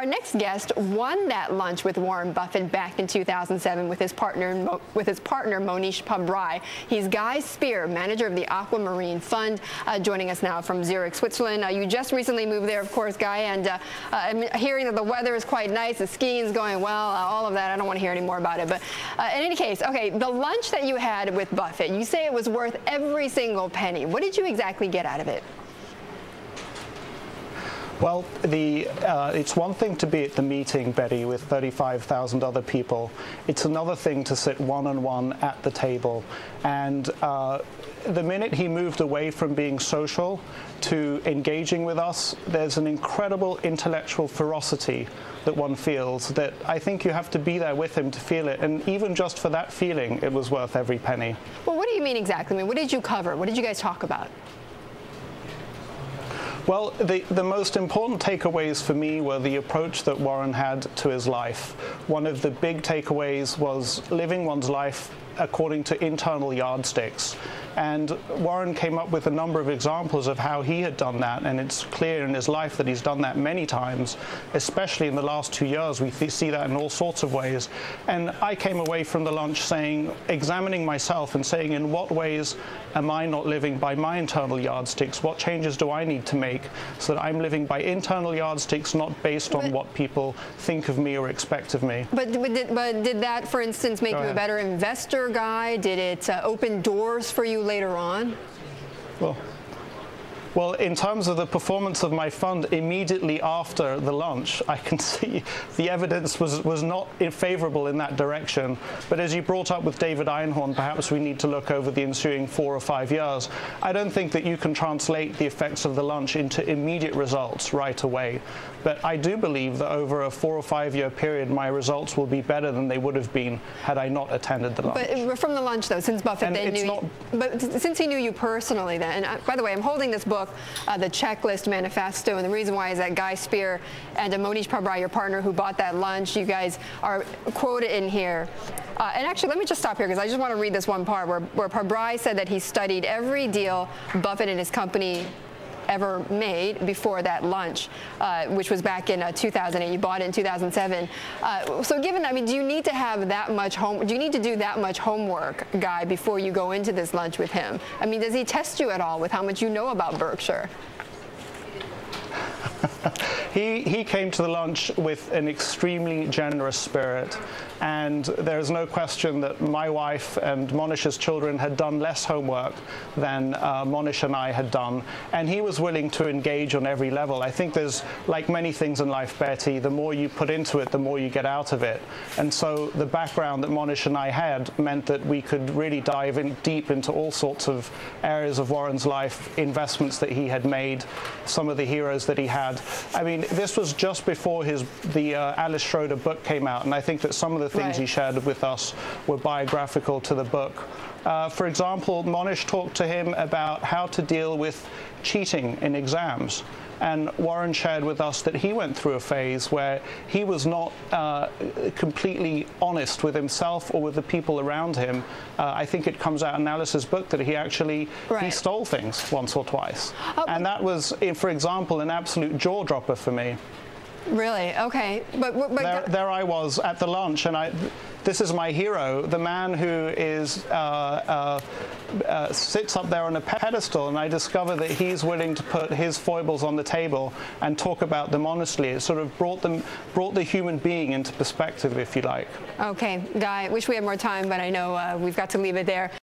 Our next guest won that lunch with Warren Buffett back in 2007 with his partner Mohnish Pabrai. He's Guy Spier, manager of the Aquamarine Fund, joining us now from Zurich, Switzerland. You just recently moved there, of course, Guy, and I'm hearing that the weather is quite nice, the skiing is going well, all of that. I don't want to hear any more about it. But in any case, okay, the lunch that you had with Buffett, you say it was worth every single penny. What did you exactly get out of it? Well, it's one thing to be at the meeting, Betty, with 35,000 other people. It's another thing to sit one-on-one at the table. And the minute he moved away from being social to engaging with us, there's an incredible intellectual ferocity that one feels that I think you have to be there with him to feel it. And even just for that feeling, it was worth every penny. Well, what do you mean exactly? I mean, what did you cover? What did you guys talk about? Well, the most important takeaways for me were the approach that Warren had to his life. One of the big takeaways was living one's life according to internal yardsticks. And Warren came up with a number of examples of how he had done that, and it's clear in his life that he's done that many times, especially in the last 2 years. We see that in all sorts of ways. And I came away from the lunch examining myself and saying, in what ways am I not living by my internal yardsticks? What changes do I need to make so that I'm living by internal yardsticks, not based on what people think of me or expect of me? But did that, for instance, make you a better investor, Guy? Did it open doors for you later on? Well, in terms of the performance of my fund immediately after the lunch, I can see the evidence was not favorable in that direction. But as you brought up with David Einhorn, perhaps we need to look over the ensuing 4 or 5 years. I don't think that you can translate the effects of the lunch into immediate results right away. But I do believe that over a 4 or 5 year period, my results will be better than they would have been had I not attended the lunch. But from the lunch, though, since Buffett, but since he knew you personally, then, and by the way, I'm holding this book, the Checklist Manifesto, and the reason why is that Guy Spier and Mohnish Pabrai, your partner who bought that lunch, you guys are quoted in here. And actually, let me just stop here because I just want to read this one part where Pabrai said that he studied every deal Buffett and his company ever made before that lunch, which was back in 2008. You bought it in 2007. So given that, I mean, do you need to have that much do you need to do that much homework, Guy, before you go into this lunch with him? I mean, does he test you at all with how much you know about Berkshire? He came to the lunch with an extremely generous spirit, and there's no question that my wife and Mohnish's children had done less homework than Mohnish and I had done, and he was willing to engage on every level. I think there's, like many things in life, Betty, the more you put into it, the more you get out of it. And so the background that Mohnish and I had meant that we could really dive in deep into all sorts of areas of Warren's life, investments that he had made, some of the heroes that he had. I mean, this was just before the Alice Schroeder book came out, and I think that some of the things he shared with us were biographical to the book. For example, Mohnish talked to him about how to deal with cheating in exams. And Warren shared with us that he went through a phase where he was not completely honest with himself or with the people around him. I think it comes out in Alice's book that he actually he stole things once or twice. And that was, for example, an absolute jaw-dropper for me. Really? Okay. But there I was at the lunch, and this is my hero, the man who is sits up there on a pedestal, and I discover that he's willing to put his foibles on the table and talk about them honestly. It sort of brought the human being into perspective, if you like. Okay, Guy, wish we had more time, but I know we've got to leave it there.